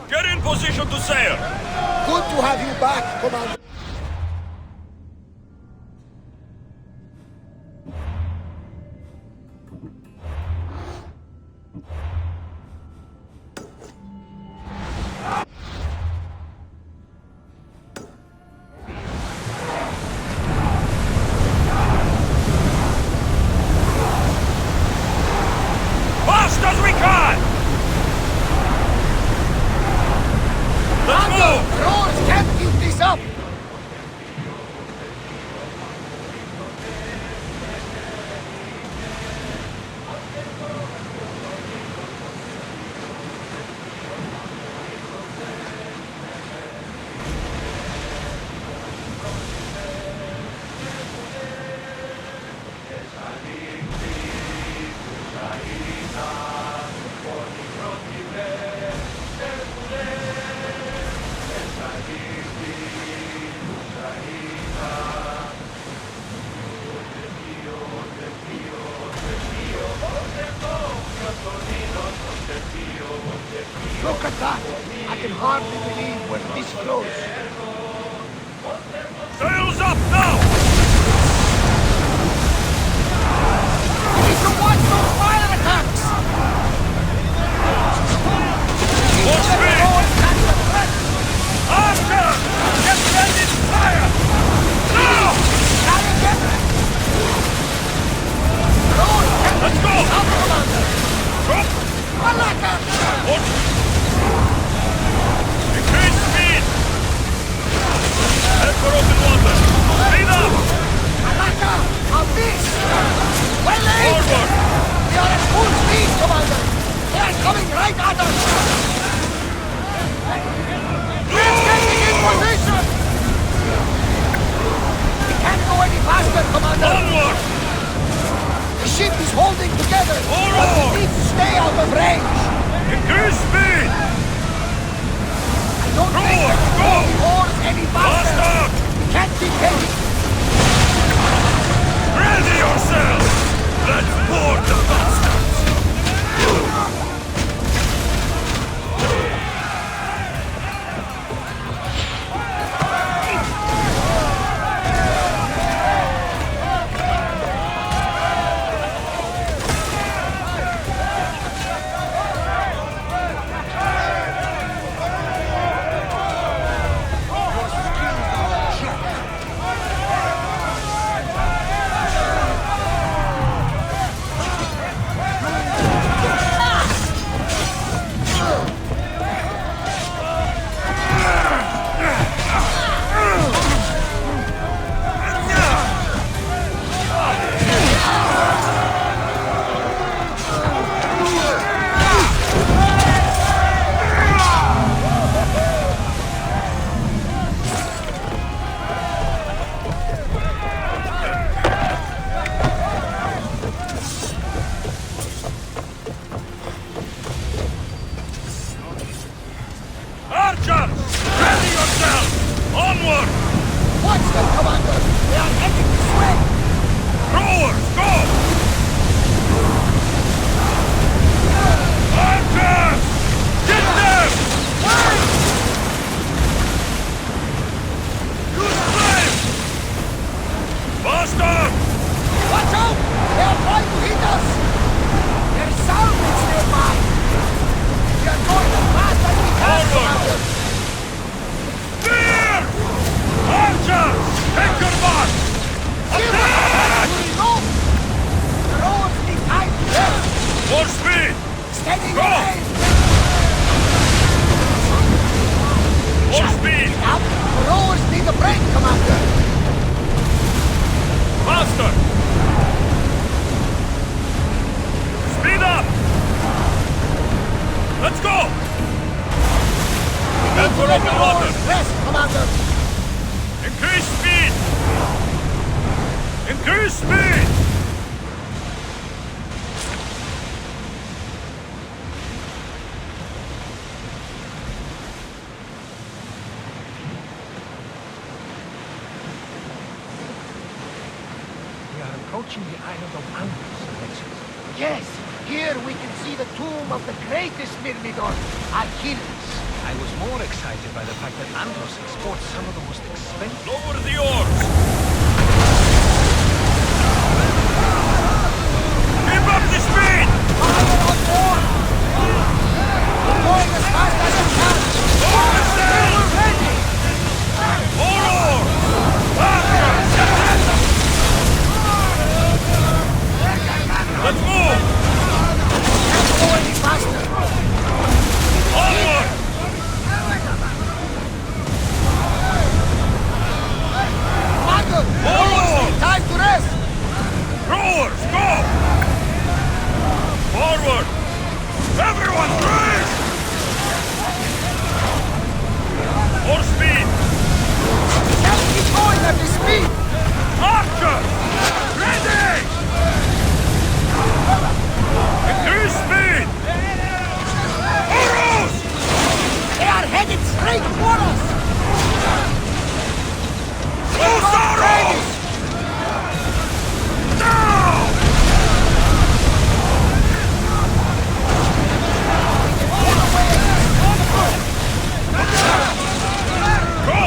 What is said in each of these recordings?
Get in position to sail! Good to have you back, Commander. Fast as we can! Let's move! Rowers can't keep this up! Look at that! I can hardly believe we're this close. Sails up now! We need to watch those fire attacks! More speed! After! Get ready to fire! Now! Let's go! Drop! Watch! Increase speed! Head for open water! Speed up! Alaka! I'll miss! Well aimed! Forward! We are at full speed, Commander! They are coming right at us! We're getting in position! We can't go any faster, Commander! Onward! The ship is holding together, More but oars! we need to stay out of range! Increase speed! I don't think we can Go! hold the oars any faster! Faster! We can't keep taking... Ready yourselves! Let's board the bastards! Archers! Ready yourselves! Onward! Watch them, Commander! They are heading this way! Rowers, go! Archers! Get them! Use flame! Faster! Watch out! They are trying to hit us! There's salvage nearby! We are going as fast as we can, Forward! Commander! Steer! Archers! Take your mark! Attack! Go! The rowers need time to rest! More speed! Steady Go! your aim! More speed! Up! The rowers need a break, Commander! Faster! Speed up! Let's go! Head for Let the open water! rowers rest, Commander! Increase speed! Increase speed! We are approaching the island of Andros, Alexis. Yes! Here we can see the tomb of the greatest Myrmidon, Achilles. I was more excited by the fact that Andros exports some of the most expensive... Lower the oars! Keep up the speed! Fire on board! We're going as fast as we can! Lower the sail! We're ready! More oars! Faster! Let's move! Can't go any faster! Onward! Commander! Forward! Time to rest! Rowers, go! Forward! Everyone, race! More speed! Can't keep going at this speed! Archer! Ready! Increase speed! Arrows! They are headed straight for us! Loose arrows! Down! Go!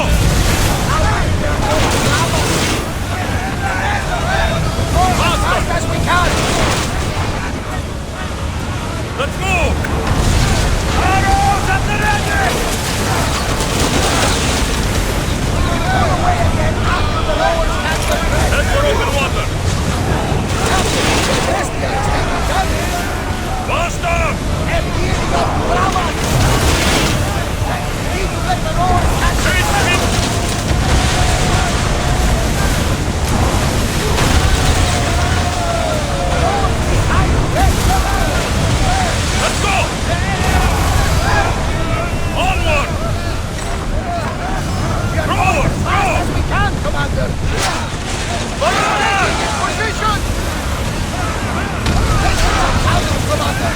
As fast as we can! Let's move! Arrows at the ready! All away again after the rowers catch the thread! Head for open water! Rest the extended damage! Faster! Empirio Bravas! Need to let the rowers catch the Chase thread! speed! Let's go! Onward! Rowers, As go! we can, Commander! Forward! Position! Take some counter, Commander!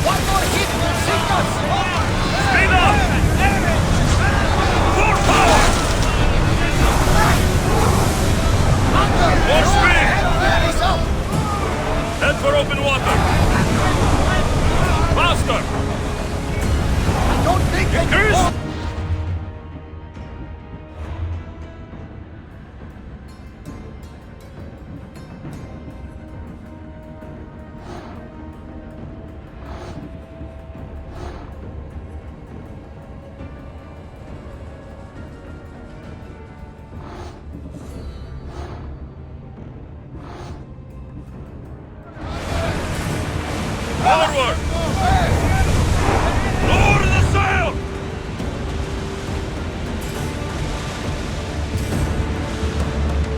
One more hit will sink us! Speed up! Full power! Commander! More speed! Keep this up! Head for open water! Faster! I don't think they can Increase! hold... Forward! Lower the sail!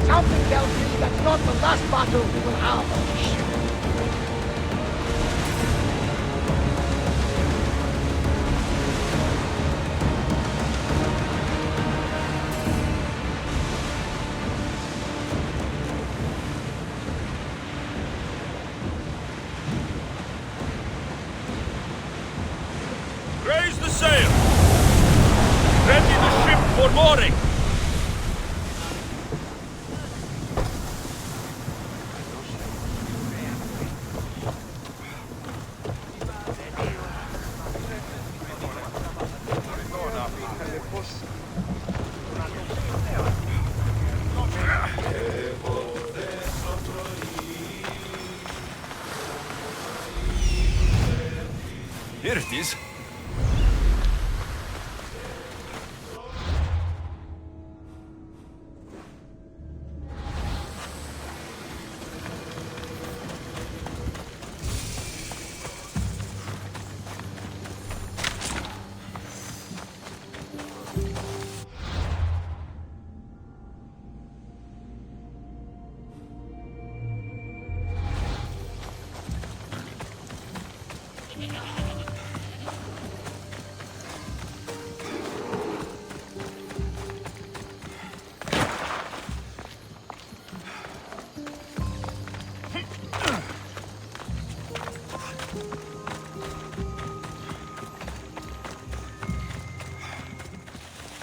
Something tells me that's not the last battle we will have on the ship. Raise the sail! Ready the ship for mooring! Here it is.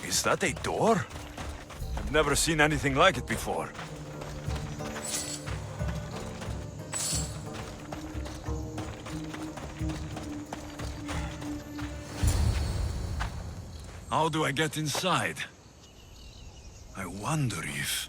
Is that a door? I've never seen anything like it before. How do I get inside? I wonder if...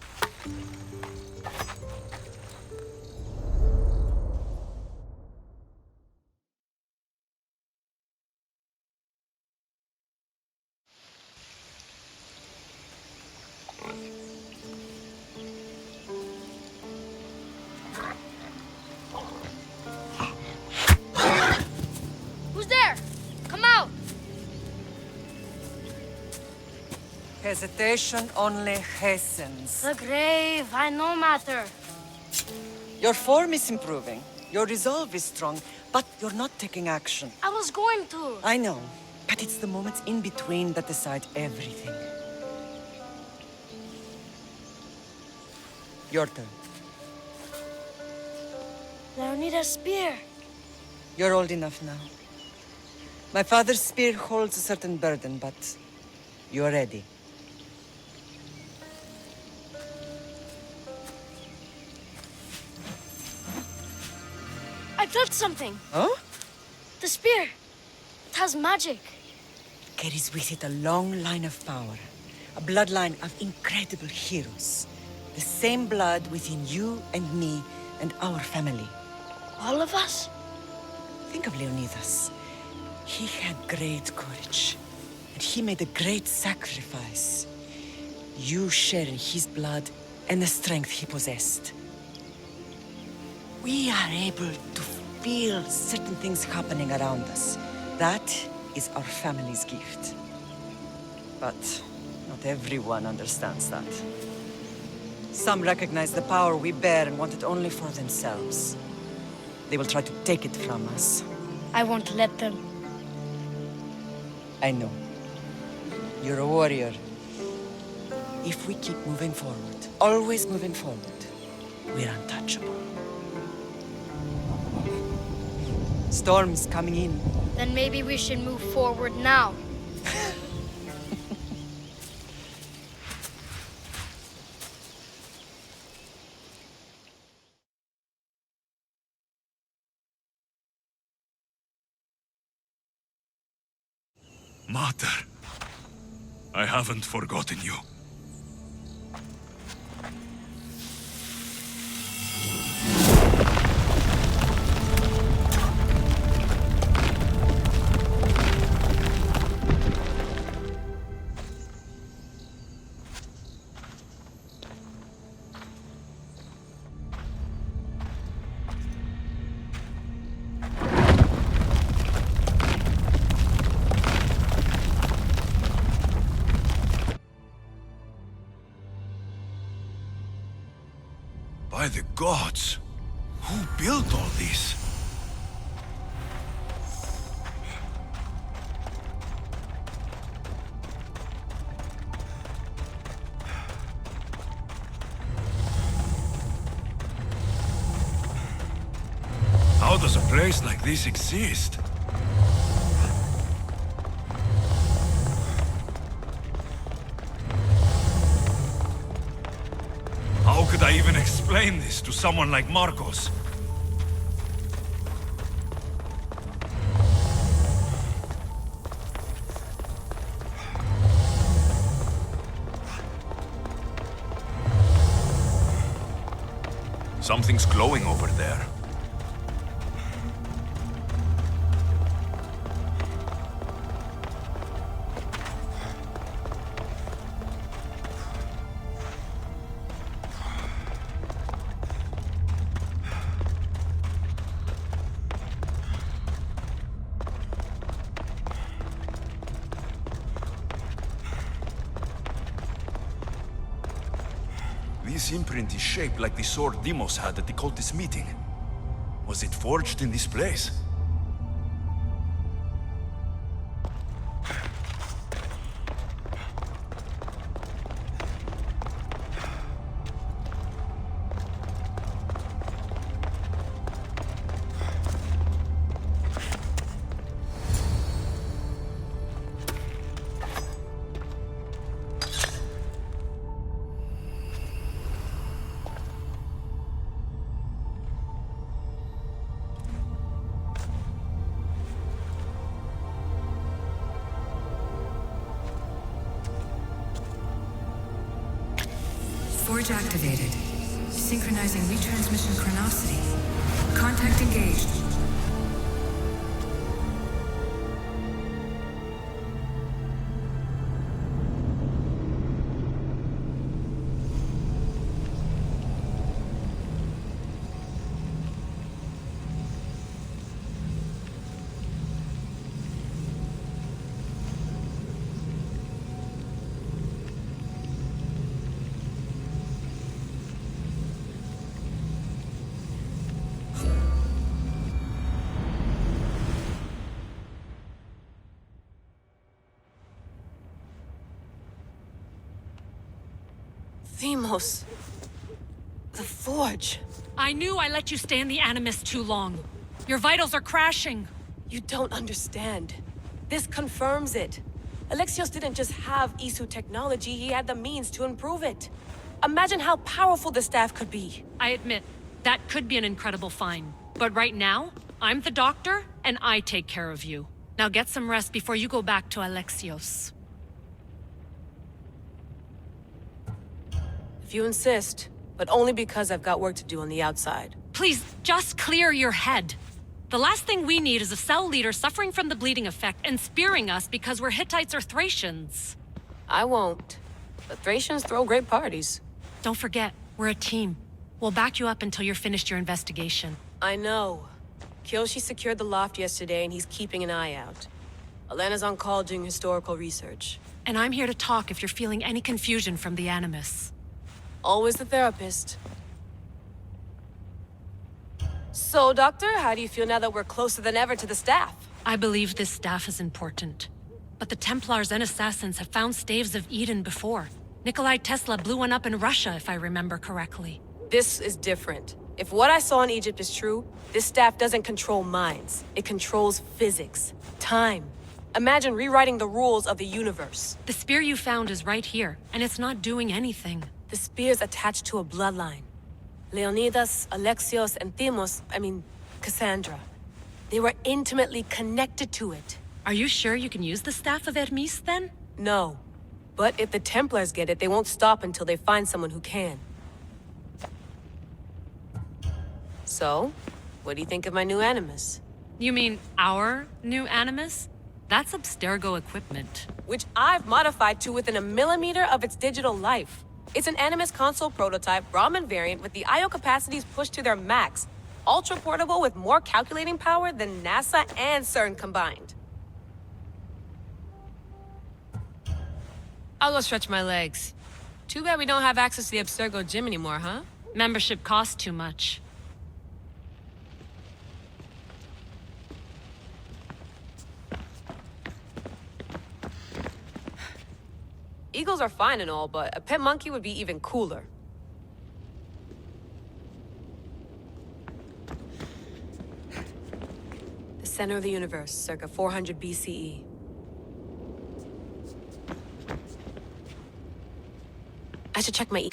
Who's there? Come out! Hesitation only hastens. The grave, I no matter. Your form is improving. Your resolve is strong, but you're not taking action. I was going to. I know, but it's the moments in between that decide everything. Your turn. Leonidas' spear. You're old enough now. My father's spear holds a certain burden, but you're ready. I felt something. Huh? The spear. It has magic. Carries with it a long line of power. A bloodline of incredible heroes. The same blood within you and me and our family. All of us? Think of Leonidas. He had great courage. And he made a great sacrifice. You share in his blood and the strength he possessed. We are able to feel certain things happening around us. That is our family's gift. But not everyone understands that. Some recognize the power we bear and want it only for themselves. They will try to take it from us. I won't let them. I know. You're a warrior. If we keep moving forward, always moving forward, we're untouchable. Storm's coming in. Then maybe we should move forward now. Mater, I haven't forgotten you. By the gods! Who built all this? How does a place like this exist? How could I even explain this to someone like Marcos? Something's glowing over there. This imprint is shaped like the sword Deimos had at the cultist meeting. Was it forged in this place? Switch activated. Synchronizing retransmission chronicity. Contact engaged. Deimos. The Forge. I knew I let you stay in the Animus too long. Your vitals are crashing. You don't understand. This confirms it. Alexios didn't just have Isu technology, he had the means to improve it. Imagine how powerful the staff could be. I admit, that could be an incredible find. But right now, I'm the doctor, and I take care of you. Now get some rest before you go back to Alexios. If you insist, but only because I've got work to do on the outside. Please, just clear your head. The last thing we need is a cell leader suffering from the bleeding effect and spearing us because we're Hittites or Thracians. I won't. The Thracians throw great parties. Don't forget, we're a team. We'll back you up until you're finished your investigation. I know. Kyoshi secured the loft yesterday and he's keeping an eye out. Elena's on call doing historical research. And I'm here to talk if you're feeling any confusion from the Animus. Always the therapist. So, Doctor, how do you feel now that we're closer than ever to the staff? I believe this staff is important. But the Templars and Assassins have found staves of Eden before. Nikolai Tesla blew one up in Russia, if I remember correctly. This is different. If what I saw in Egypt is true, this staff doesn't control minds. It controls physics, time. Imagine rewriting the rules of the universe. The spear you found is right here, and it's not doing anything. The spear's attached to a bloodline. Leonidas, Alexios, and Cassandra. They were intimately connected to it. Are you sure you can use the Staff of Hermes, then? No. But if the Templars get it, they won't stop until they find someone who can. So, what do you think of my new Animus? You mean our new Animus? That's Abstergo equipment. Which I've modified to within a millimeter of its digital life. It's an Animus console prototype, Brahmin variant with the I/O capacities pushed to their max. Ultra portable with more calculating power than NASA and CERN combined. I'll go stretch my legs. Too bad we don't have access to the Abstergo gym anymore, huh? Membership costs too much. Eagles are fine and all, but a pet monkey would be even cooler. The center of the universe, circa 400 BCE. I should check my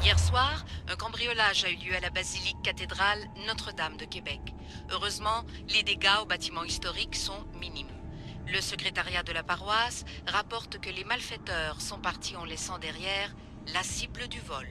Hier soir, un cambriolage a eu lieu à la basilique cathédrale Notre-Dame de Québec. Heureusement, les dégâts au bâtiment historique sont minimes. Le secrétariat de la paroisse rapporte que les malfaiteurs sont partis en laissant derrière la cible du vol.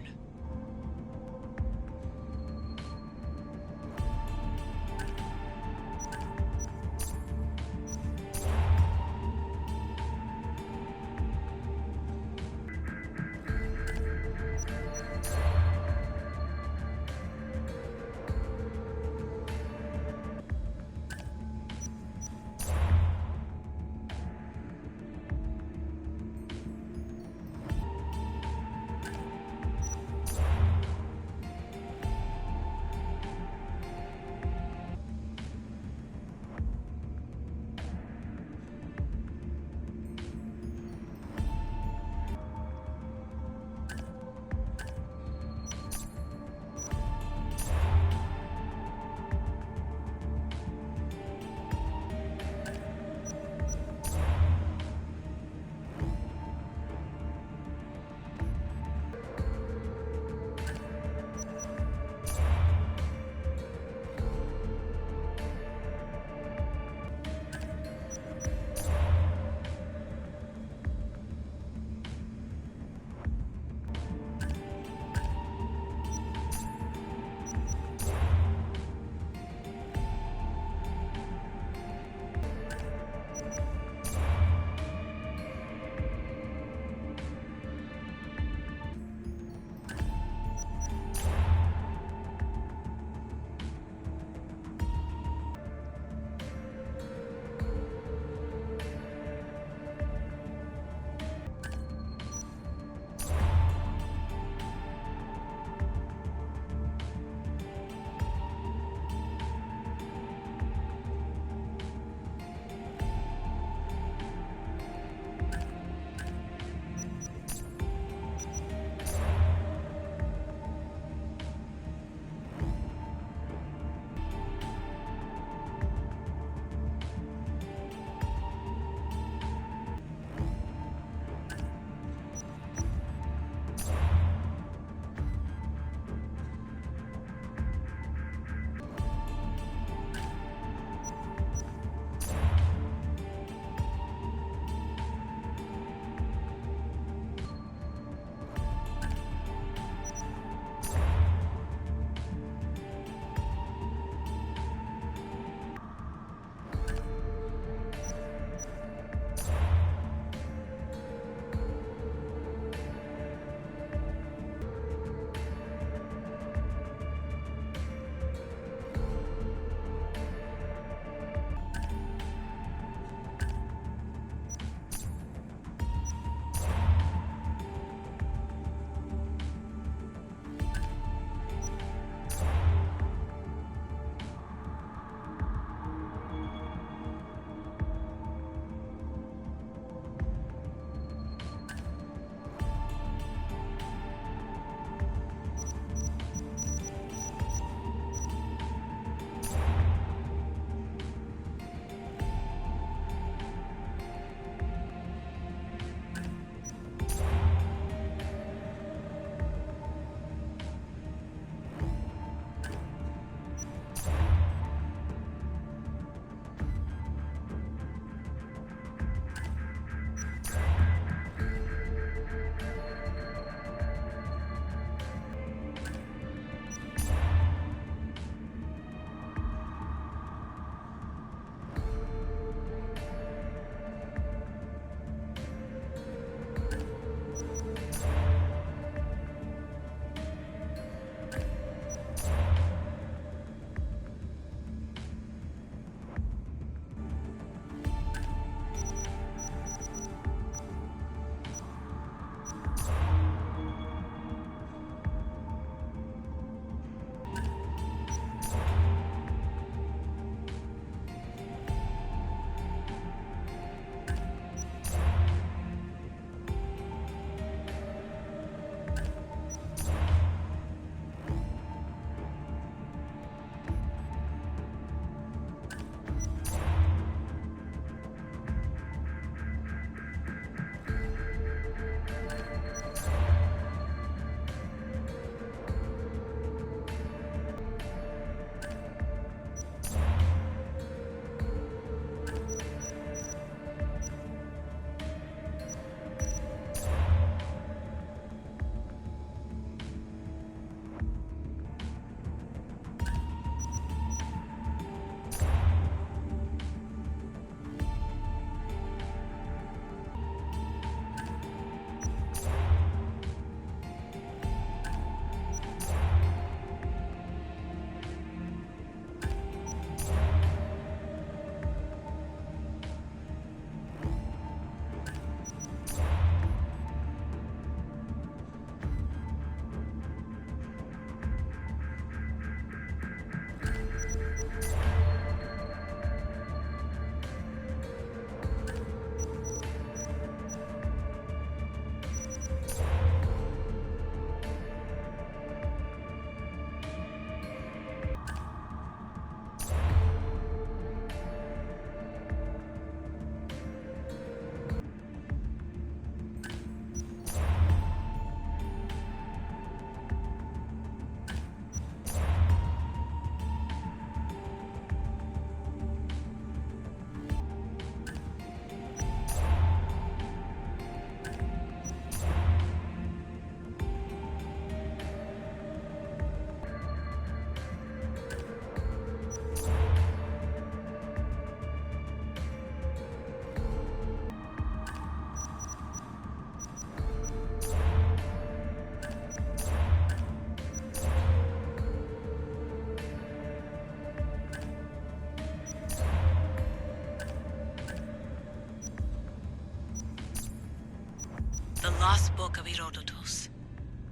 lost book of Herodotus.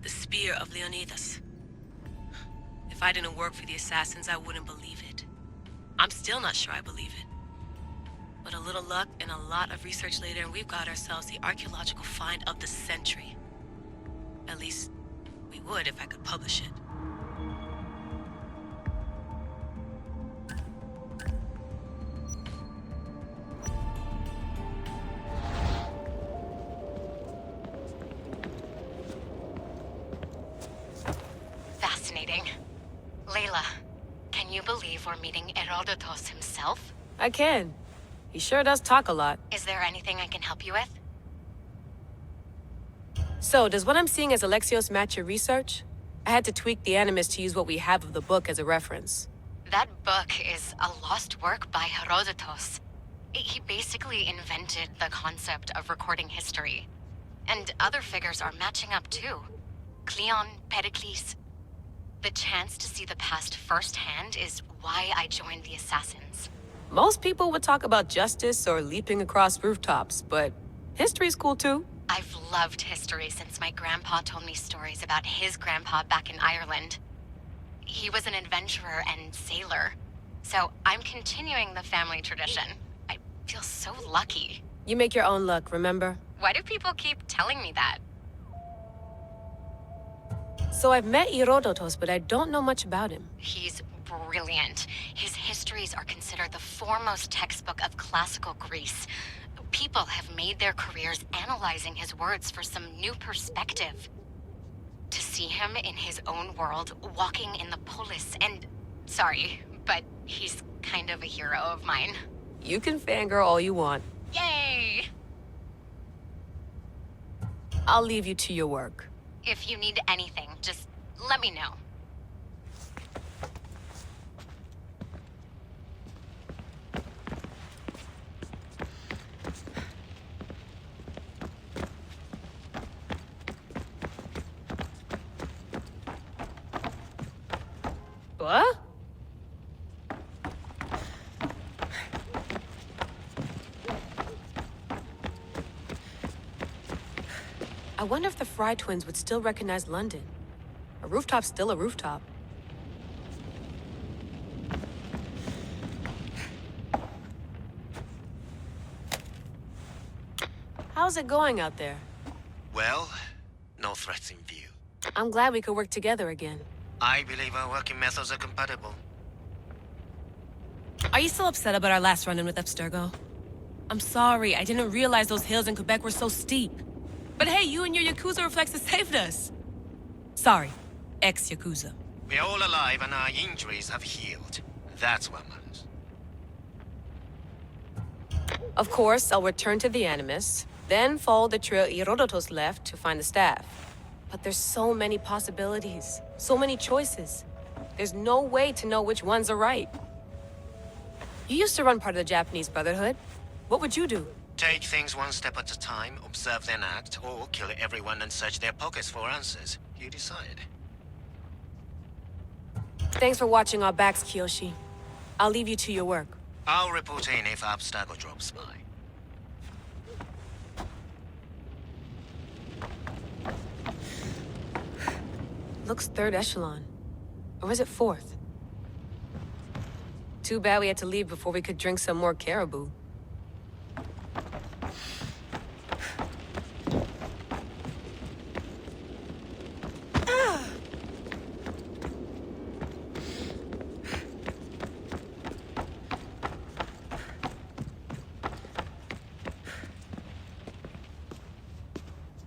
The spear of Leonidas. If I didn't work for the assassins, I wouldn't believe it. I'm still not sure I believe it. But a little luck and a lot of research later, and we've got ourselves the archaeological find of the century. At least, we would if I could publish it. Fascinating. Layla, can you believe we're meeting Herodotus himself? I can. He sure does talk a lot. Is there anything I can help you with? So, does what I'm seeing as Alexios match your research? I had to tweak the animus to use what we have of the book as a reference. That book is a lost work by Herodotus. He basically invented the concept of recording history. And other figures are matching up too. Cleon, Pericles. The chance to see the past firsthand is why I joined the Assassins. Most people would talk about justice or leaping across rooftops, but history's cool too. I've loved history since my grandpa told me stories about his grandpa back in Ireland. He was an adventurer and sailor, so I'm continuing the family tradition. I feel so lucky. You make your own luck, remember? Why do people keep telling me that? So I've met Herodotus, but I don't know much about him. He's brilliant. His histories are considered the foremost textbook of classical Greece. People have made their careers analyzing his words for some new perspective. To see him in his own world, walking in the polis, and... Sorry, but he's kind of a hero of mine. You can fangirl all you want. Yay! I'll leave you to your work. If you need anything, just let me know. What? I wonder if the Fry twins would still recognize London. A rooftop's still a rooftop. How's it going out there? Well, no threats in view. I'm glad we could work together again. I believe our working methods are compatible. Are you still upset about our last run-in with Abstergo? I'm sorry, I didn't realize those hills in Quebec were so steep. But hey, you and your Yakuza reflexes saved us. Sorry, ex-Yakuza. We're all alive and our injuries have healed. That's what matters. Of course, I'll return to the Animus, then follow the trail Herodotus left to find the staff. But there's so many possibilities, so many choices. There's no way to know which ones are right. You used to run part of the Japanese Brotherhood. What would you do? Take things one step at a time, observe then act, or kill everyone and search their pockets for answers. You decide. Thanks for watching our backs, Kiyoshi. I'll leave you to your work. I'll report in if Abstergo drops by. Looks third echelon. Or is it fourth? Too bad we had to leave before we could drink some more caribou.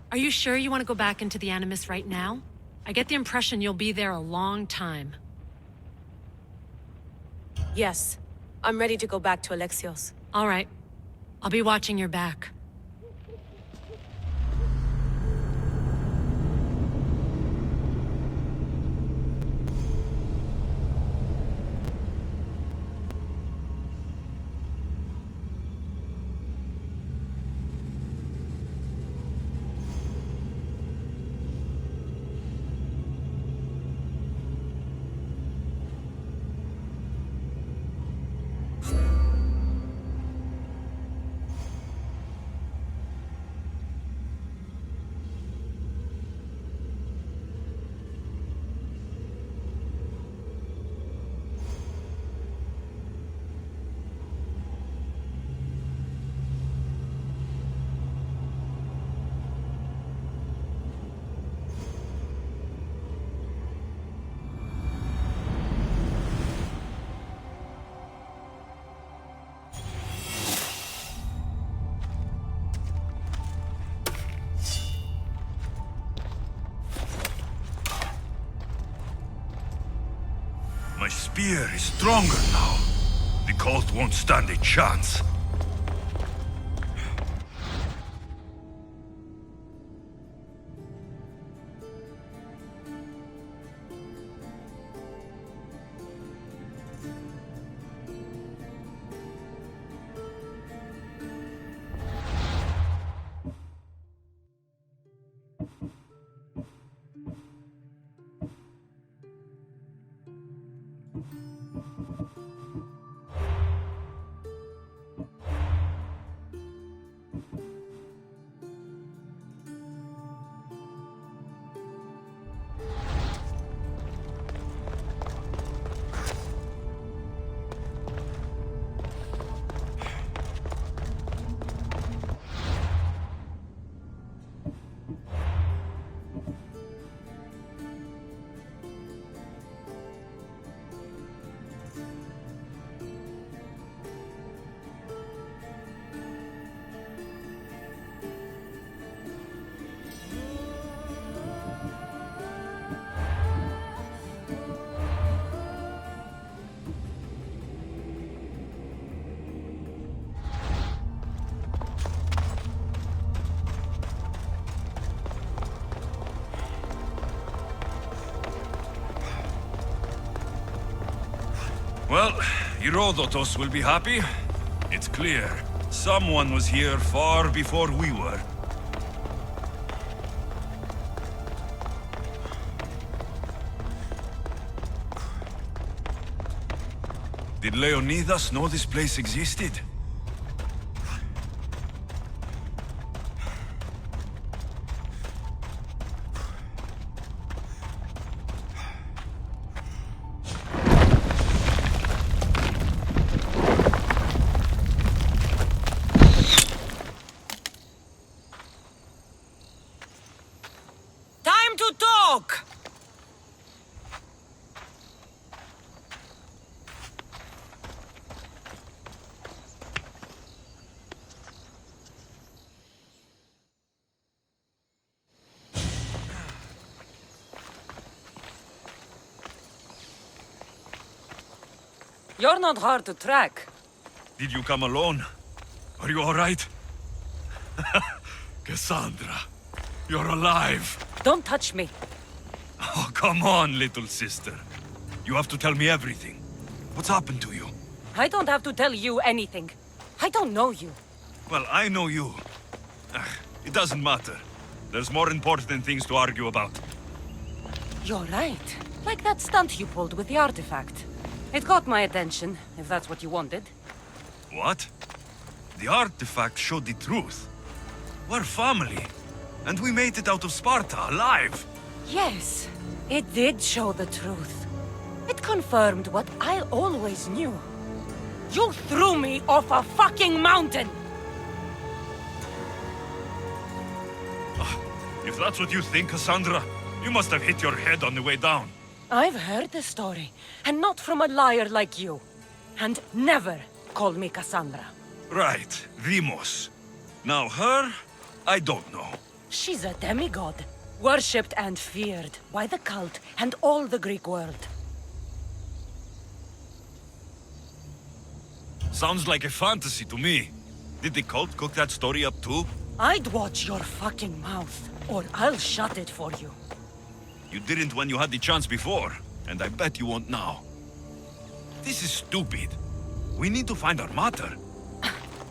Are you sure you want to go back into the Animus right now? I get the impression you'll be there a long time. Yes. I'm ready to go back to Alexios. All right. I'll be watching your back. spear is stronger now. The cult won't stand a chance. Well, Herodotus will be happy. It's clear. Someone was here far before we were. Did Leonidas know this place existed? You're not hard to track. Did you come alone? Are you all right? Cassandra, you're alive. Don't touch me. Oh, come on, little sister. You have to tell me everything. What's happened to you? I don't have to tell you anything. I don't know you. Well, I know you. It doesn't matter. There's more important things to argue about. You're right. Like that stunt you pulled with the artifact. It got my attention, if that's what you wanted. What? The artifact showed the truth. We're family. And we made it out of Sparta, alive. Yes, it did show the truth. It confirmed what I always knew. You threw me off a fucking mountain! If that's what you think, Cassandra, you must have hit your head on the way down. I've heard the story, and not from a liar like you. And never call me Cassandra. Right, Deimos. Now her, I don't know. She's a demigod, worshipped and feared by the cult and all the Greek world. Sounds like a fantasy to me. Did the cult cook that story up too? I'd watch your fucking mouth, or I'll shut it for you. You didn't when you had the chance before, and I bet you won't now. This is stupid. We need to find our mater.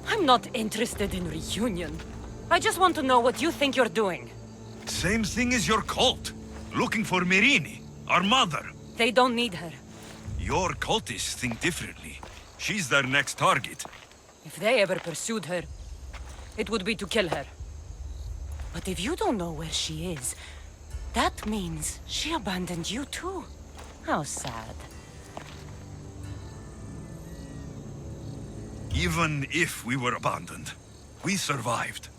I'm not interested in reunion. I just want to know what you think you're doing. Same thing as your cult. Looking for Myrrine, our mother. They don't need her. Your cultists think differently. She's their next target. If they ever pursued her, it would be to kill her. But if you don't know where she is, that means she abandoned you too. How sad. Even if we were abandoned, we survived.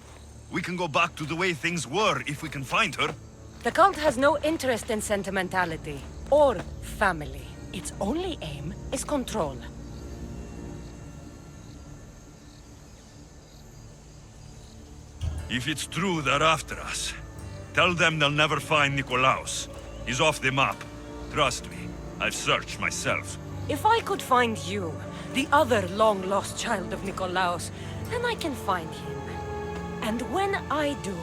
We can go back to the way things were if we can find her. The cult has no interest in sentimentality or family. Its only aim is control. If it's true they're after us, tell them they'll never find Nikolaos. He's off the map. Trust me, I've searched myself. If I could find you, the other long-lost child of Nikolaos, then I can find him. And when I do,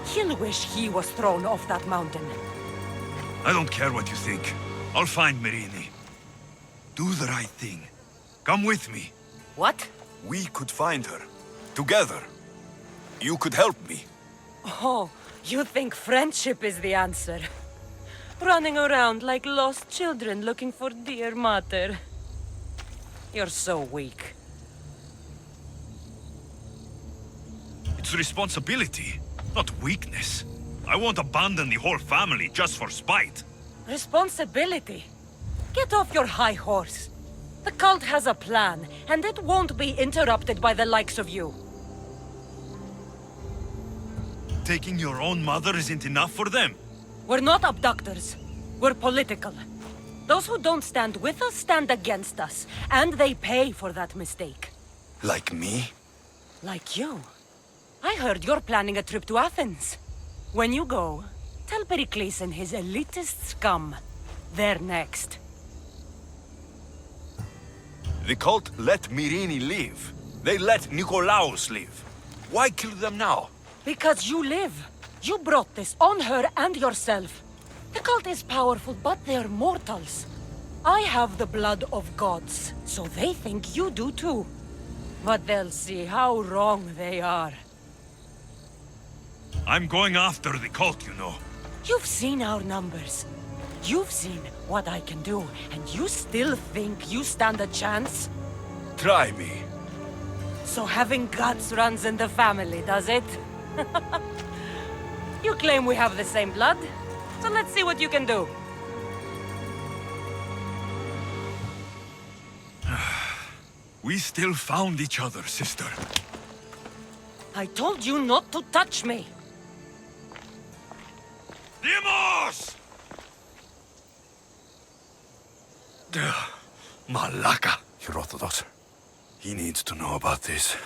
he'll wish he was thrown off that mountain. I don't care what you think. I'll find Myrrine. Do the right thing. Come with me. What? We could find her. Together. You could help me. Oh, you think friendship is the answer? Running around like lost children looking for dear mater. You're so weak. It's responsibility, not weakness. I won't abandon the whole family just for spite. Responsibility? Get off your high horse. The cult has a plan, and it won't be interrupted by the likes of you. Taking your own mother isn't enough for them. We're not abductors. We're political. Those who don't stand with us stand against us, and they pay for that mistake. Like me? Like you. I heard you're planning a trip to Athens. When you go, tell Pericles and his elitist scum. They're next. The cult let Myrrine live. They let Nikolaos live. Why kill them now? Because you live. You brought this on her and yourself. The cult is powerful, but they're mortals. I have the blood of gods, so they think you do too. But they'll see how wrong they are. I'm going after the cult, you know. You've seen our numbers. You've seen what I can do, and you still think you stand a chance? Try me. So having guts runs in the family, does it? You claim we have the same blood, so let's see what you can do. We still found each other, sister. I told you not to touch me. Deimos! Malaka. You're Orthodox. He needs to know about this.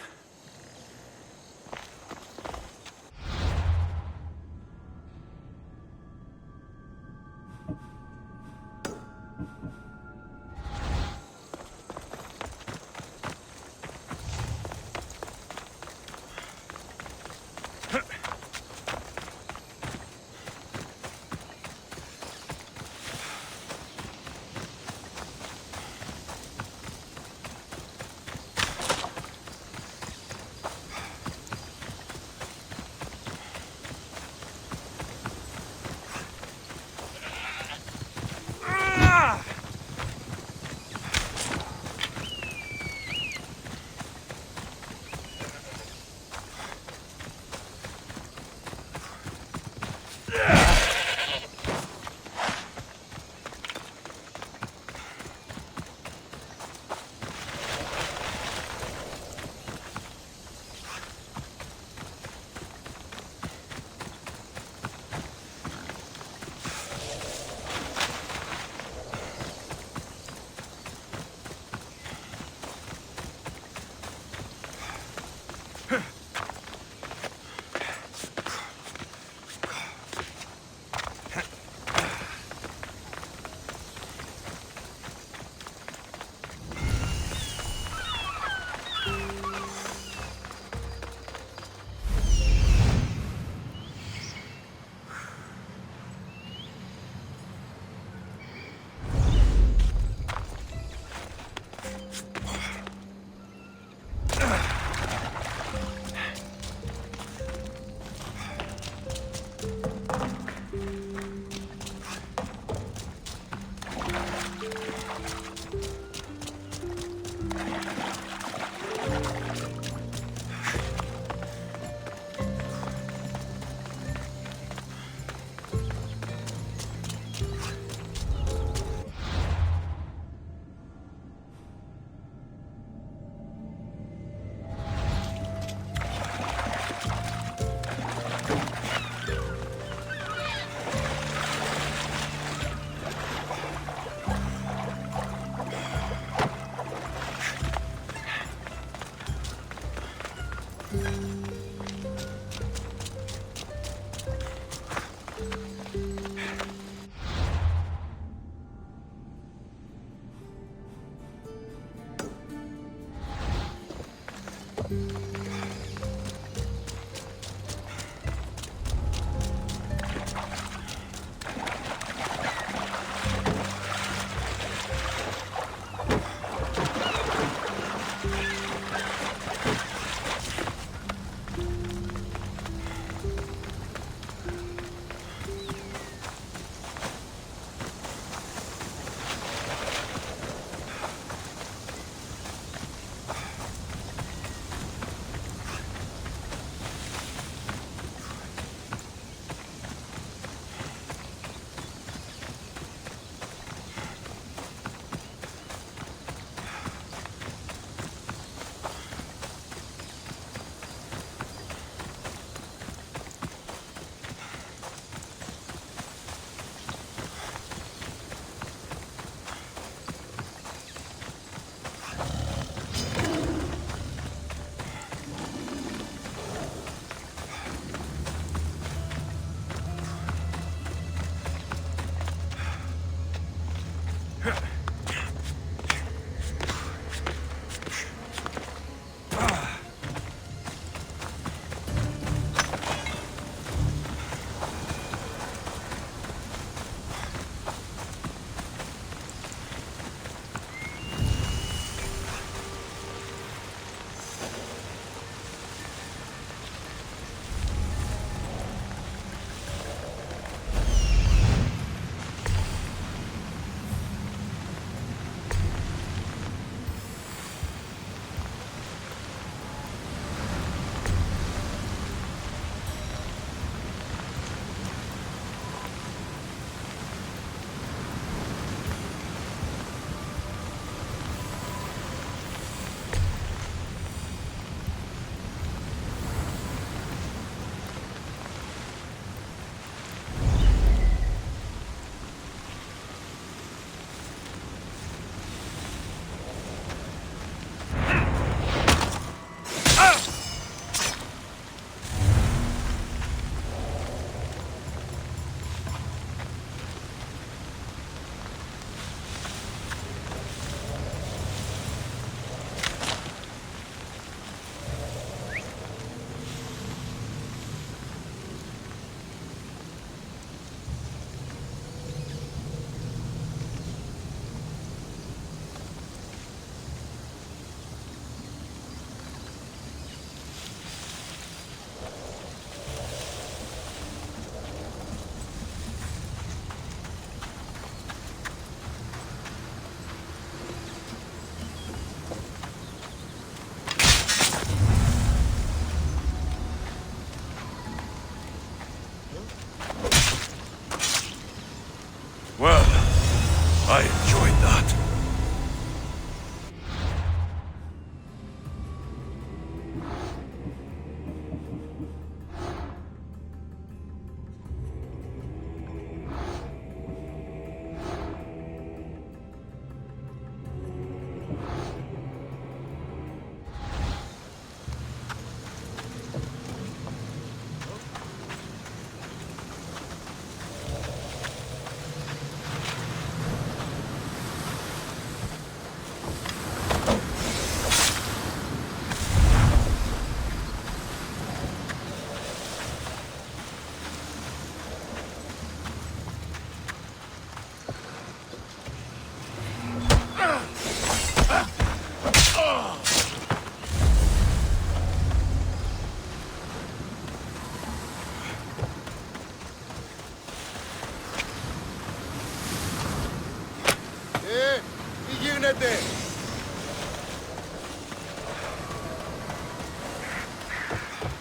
Κρατιέται!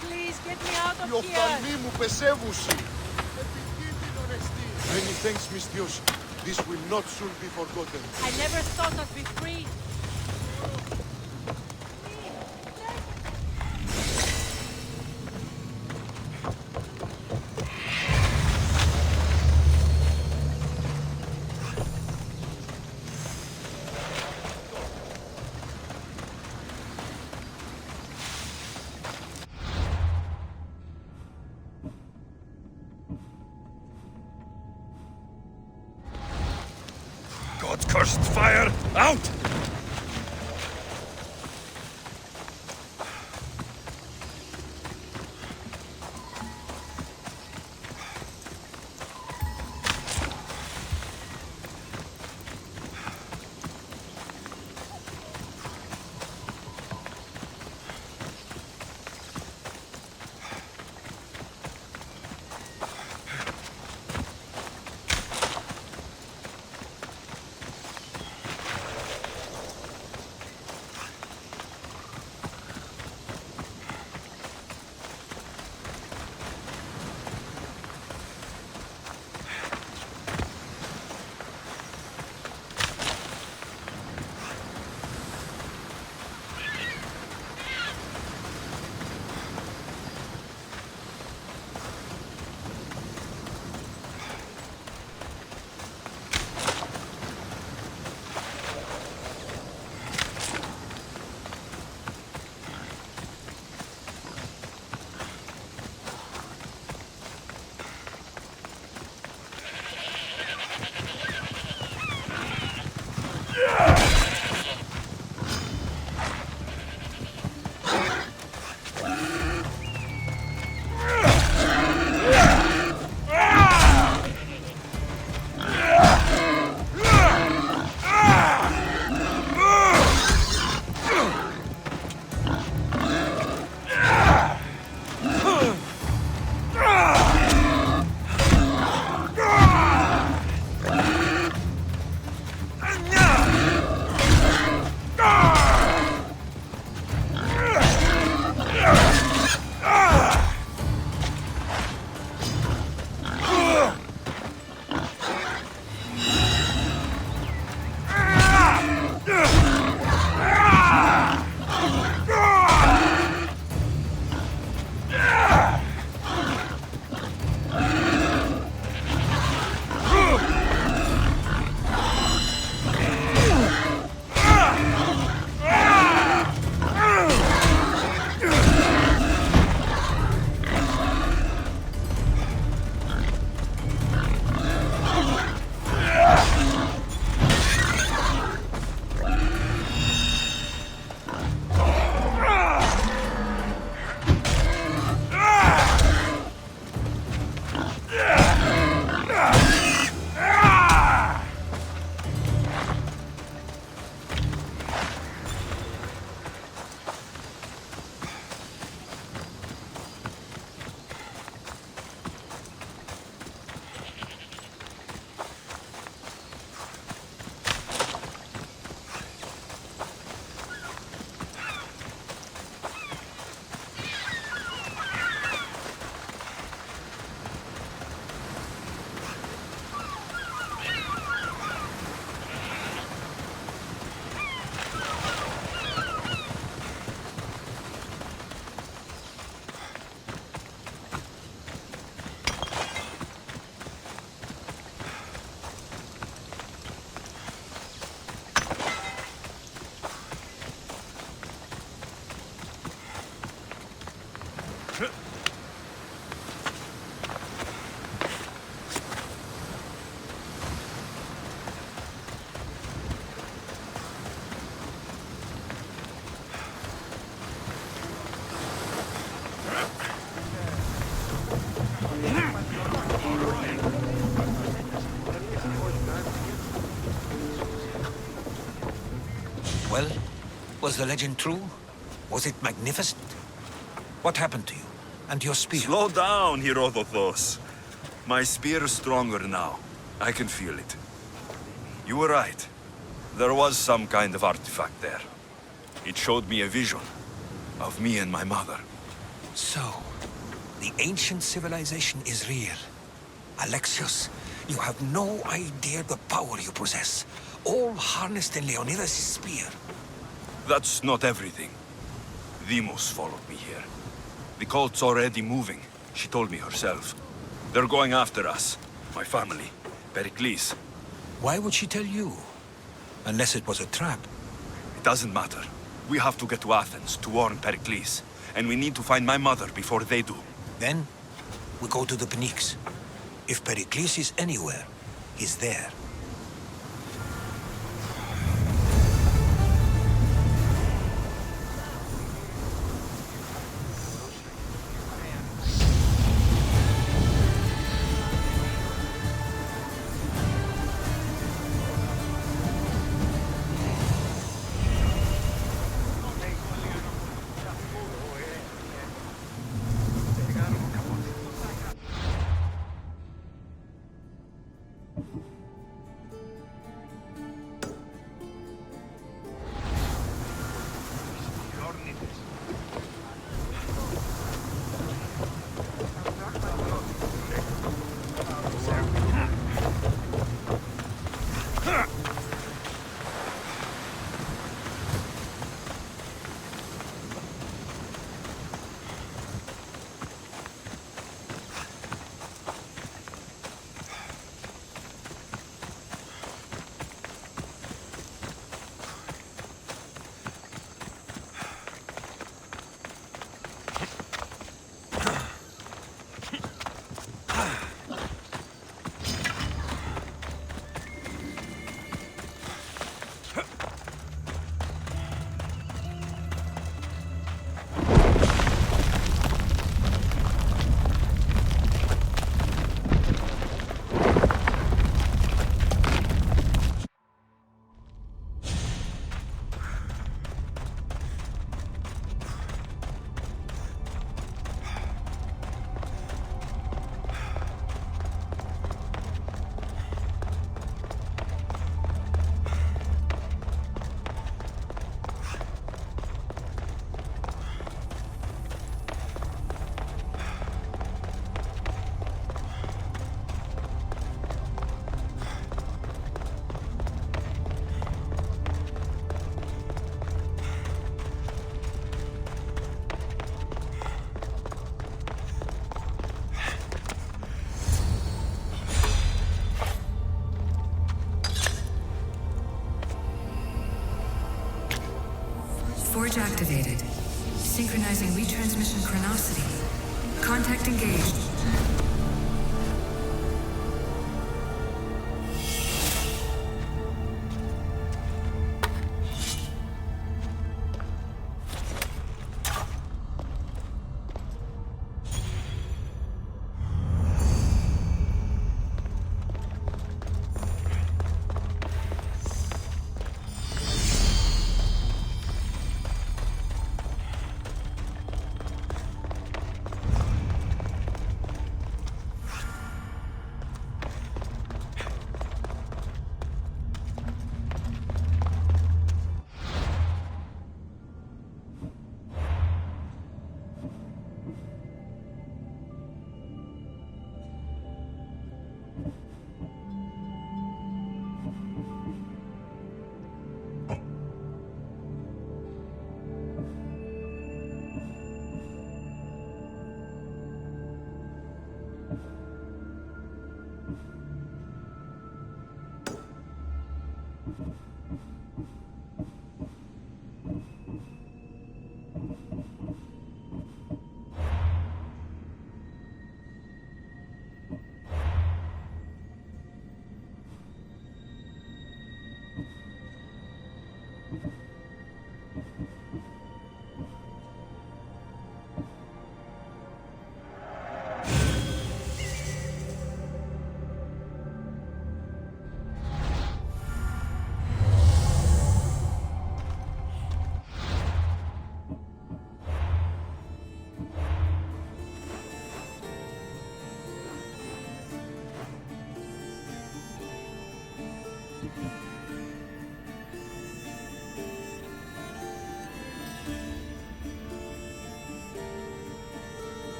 Please get me out Οι of here. οφθαλμοί μου πεσεύουσι! Επικίνδυνον εστί! Many thanks, misthios. This will not soon be forgotten. I never thought I'd be free. God-cursed fire! Out! Well, was the legend true? Was it magnificent? What happened to you? And your spear? Slow down, Herodotos. My spear is stronger now. I can feel it. You were right. There was some kind of artifact there. It showed me a vision of me and my mother. So, the ancient civilization is real. Alexios, you have no idea the power you possess. All harnessed in Leonidas' spear. That's not everything. Deimos followed me here. The cult's already moving, she told me herself. They're going after us. My family. Pericles. Why would she tell you? Unless it was a trap. It doesn't matter. We have to get to Athens to warn Pericles. And we need to find my mother before they do. Then, we go to the Pnyx. If Pericles is anywhere, he's there. Forge activated. Synchronizing retransmission chronicity. Contact engaged.